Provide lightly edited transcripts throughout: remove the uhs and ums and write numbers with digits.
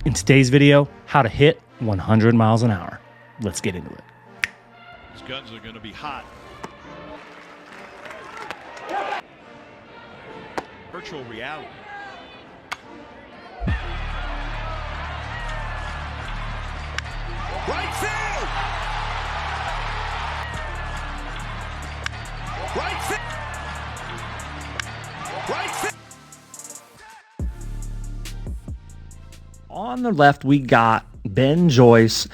In today's video, how to hit 100 miles an hour. Let's get into it. His guns are going to be hot. Virtual reality. Right field! Right field! Right field! On the left, we got Ben Joyce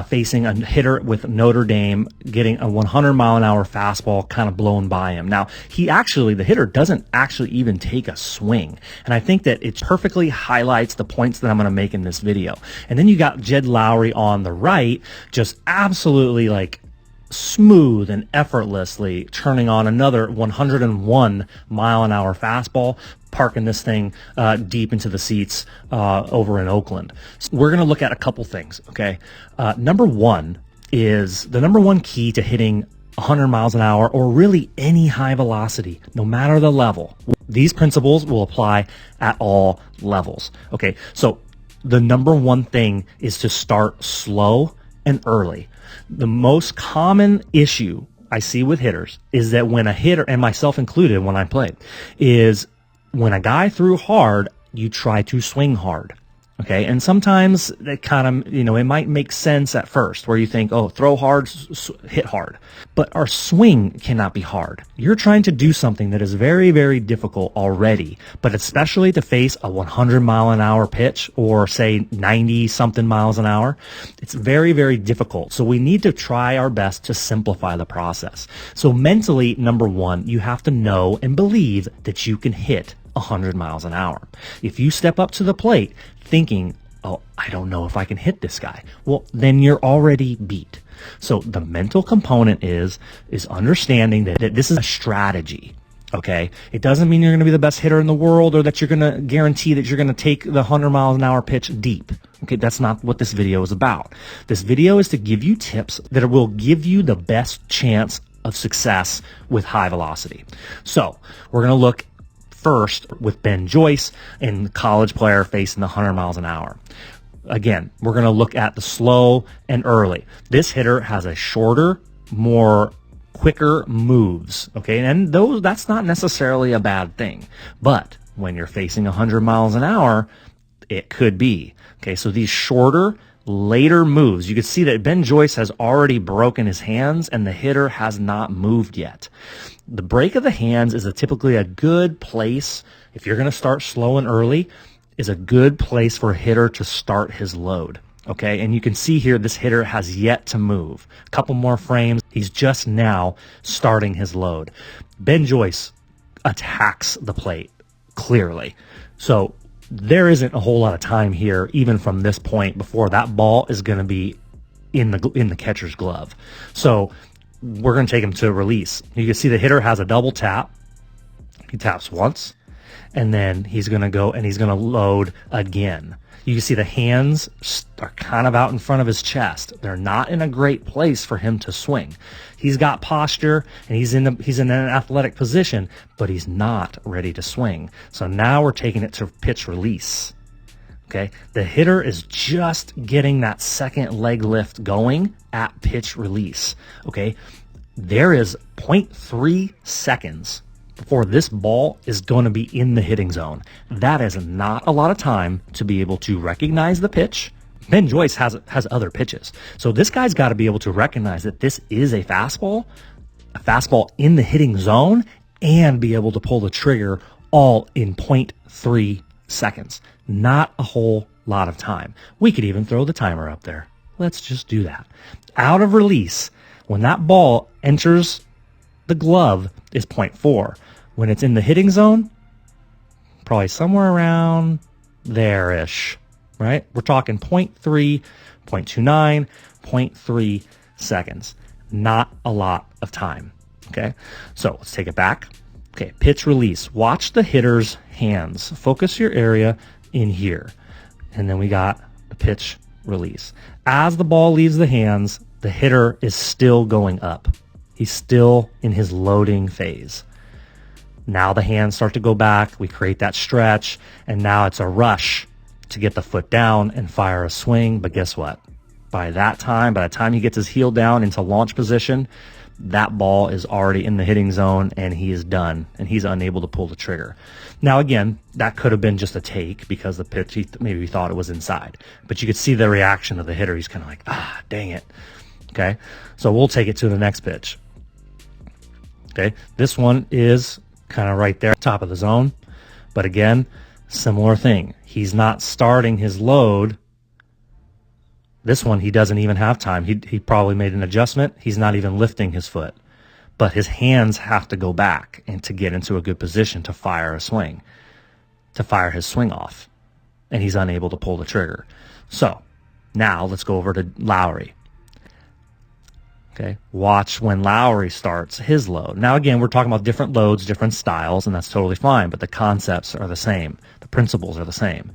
facing a hitter with Notre Dame, getting a 100-mile-an-hour fastball kind of blown by him. Now, the hitter doesn't actually even take a swing. And I think that it perfectly highlights the points that I'm going to make in this video. And then you got Jed Lowry on the right, just absolutely like smooth and effortlessly turning on another 101-mile-an-hour fastball, parking this thing deep into the seats over in Oakland. So we're going to look at a couple things, okay? Number one is the number one key to hitting 100 miles an hour, or really any high velocity, no matter the level. These principles will apply at all levels, okay? So the number one thing is to start slow and early. The most common issue I see with hitters is that when a hitter, and myself included when I played, is when a guy threw hard, you try to swing hard. Okay. And sometimes it kind of, it might make sense at first where you think, oh, throw hard, hit hard. But our swing cannot be hard. You're trying to do something that is very, very difficult already, but especially to face a 100-mile-an-hour pitch or say 90-something miles an hour. It's very, very difficult. So we need to try our best to simplify the process. So mentally, number one, you have to know and believe that you can hit 100 miles an hour. If you step up to the plate thinking, oh, I don't know if I can hit this guy, well, then you're already beat. So the mental component is understanding that this is a strategy. Okay. It doesn't mean you're going to be the best hitter in the world or that you're going to guarantee that you're going to take the 100 miles an hour pitch deep. Okay. That's not what this video is about. This video is to give you tips that will give you the best chance of success with high velocity. So we're going to look first with Ben Joyce, and the college player facing the 100 miles an hour. Again, we're going to look at the slow and early. This hitter has a shorter, more quicker moves. Okay. And that's not necessarily a bad thing, but when you're facing 100 miles an hour, it could be. Okay. So these shorter, later moves, you can see that Ben Joyce has already broken his hands and the hitter has not moved yet. The break of the hands is typically a good place, if you're going to start slow and early, is a good place for a hitter to start his load. Okay, and you can see here this hitter has yet to move. A couple more frames, he's just now starting his load. Ben Joyce attacks the plate, clearly. So there isn't a whole lot of time here, even from this point, before that ball is going to be in the catcher's glove. So we're going to take him to release. You can see the hitter has a double tap. He taps once, and then he's going to go and he's going to load again. You can see the hands are kind of out in front of his chest. They're not in a great place for him to swing. He's got posture and he's in an athletic position, but he's not ready to swing. So now we're taking it to pitch release. Okay. The hitter is just getting that second leg lift going at pitch release. Okay. There is 0.3 seconds before this ball is going to be in the hitting zone. That is not a lot of time to be able to recognize the pitch. Ben Joyce has other pitches. So this guy's got to be able to recognize that this is a fastball in the hitting zone, and be able to pull the trigger all in 0.3 seconds. Not a whole lot of time. We could even throw the timer up there. Let's just do that. Out of release, when that ball enters the glove, is 0.4. When it's in the hitting zone, probably somewhere around there-ish, right? We're talking 0.3, 0.29, 0.3 seconds. Not a lot of time, okay? So let's take it back. Okay, pitch release. Watch the hitter's hands. Focus your area in here. And then we got the pitch release. As the ball leaves the hands, the hitter is still going up. He's still in his loading phase. Now the hands start to go back. We create that stretch, and now it's a rush to get the foot down and fire a swing. But guess what? By the time he gets his heel down into launch position, that ball is already in the hitting zone and he is done and he's unable to pull the trigger. Now, again, that could have been just a take because the pitch, maybe he thought it was inside. But you could see the reaction of the hitter. He's kind of like, dang it. Okay, so we'll take it to the next pitch. Okay, this one is kind of right there, top of the zone. But again, similar thing. He's not starting his load. This one, he doesn't even have time. He probably made an adjustment. He's not even lifting his foot. But his hands have to go back and to get into a good position to fire a swing, to fire his swing off. And he's unable to pull the trigger. So now let's go over to Lowry. Okay, watch when Lowry starts his load. Now, again, we're talking about different loads, different styles, and that's totally fine. But the concepts are the same. The principles are the same.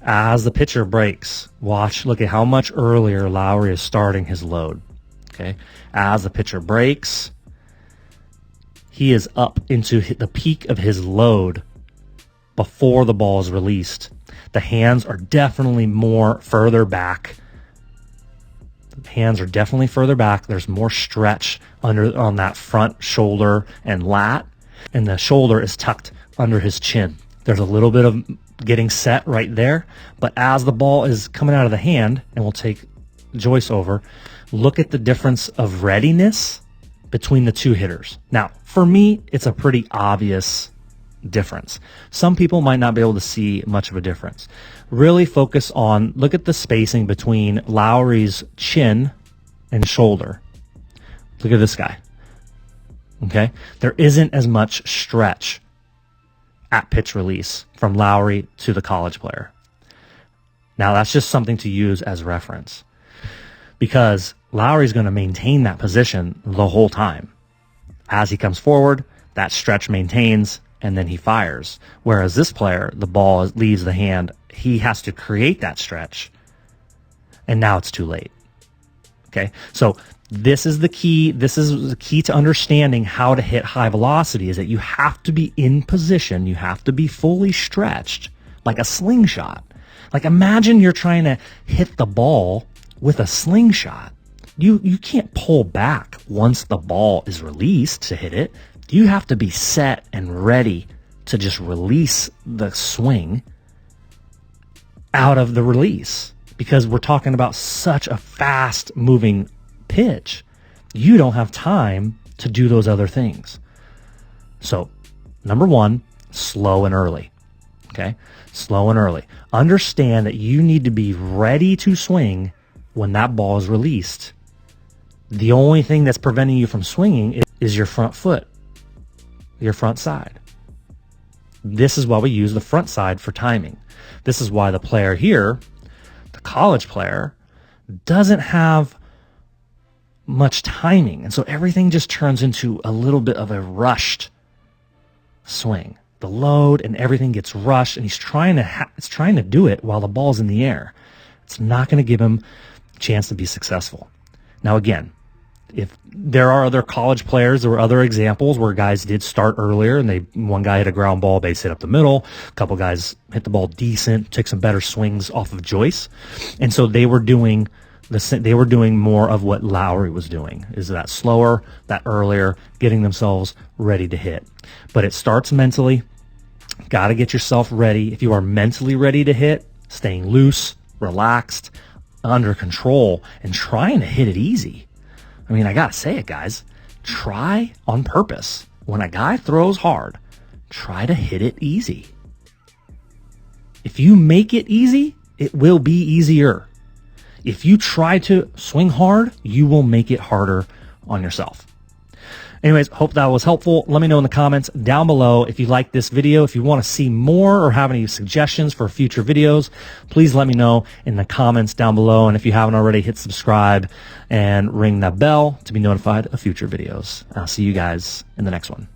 As the pitcher breaks, look at how much earlier Lowry is starting his load. Okay, as the pitcher breaks, he is up into the peak of his load before the ball is released. The hands are definitely further back. The hands are definitely further back. There's more stretch on that front shoulder and lat, and the shoulder is tucked under his chin. There's a little bit of getting set right there, but as the ball is coming out of the hand, and we'll take Joyce over, look at the difference of readiness between the two hitters. Now, for me, it's a pretty obvious difference. Some people might not be able to see much of a difference. Really focus on, look at the spacing between Lowry's chin and shoulder. Look at this guy. Okay? There isn't as much stretch at pitch release from Lowry to the college player. Now, that's just something to use as reference because Lowry's going to maintain that position the whole time. As he comes forward, that stretch maintains, and then he fires. Whereas this player, the ball leaves the hand, he has to create that stretch, and now it's too late. Okay, so this is the key. This is the key to understanding how to hit high velocity, is that you have to be in position. You have to be fully stretched like a slingshot. Like, imagine you're trying to hit the ball with a slingshot. You can't pull back once the ball is released to hit it. You have to be set and ready to just release the swing out of the release, because we're talking about such a fast moving pitch. You don't have time to do those other things. So, number one, slow and early. Okay? Slow and early. Understand that you need to be ready to swing when that ball is released. The only thing that's preventing you from swinging is your front foot, your front side. This is why we use the front side for timing. This is why the player here, the college player, doesn't have much timing. And so everything just turns into a little bit of a rushed swing. The load and everything gets rushed, and he's trying to do it while the ball's in the air. It's not going to give him a chance to be successful. Now, again, if there are other college players, there were other examples where guys did start earlier, and one guy hit a ground ball, base hit up the middle. A couple guys hit the ball decent, took some better swings off of Joyce, and so they were doing more of what Lowry was doing, is that slower, that earlier, getting themselves ready to hit. But it starts mentally. Got to get yourself ready. If you are mentally ready to hit, staying loose, relaxed, under control, and trying to hit it easy. I mean, I got to say it, guys. Try on purpose. When a guy throws hard, try to hit it easy. If you make it easy, it will be easier. If you try to swing hard, you will make it harder on yourself. Anyways, hope that was helpful. Let me know in the comments down below if you like this video. If you want to see more or have any suggestions for future videos, please let me know in the comments down below. And if you haven't already, hit subscribe and ring that bell to be notified of future videos. I'll see you guys in the next one.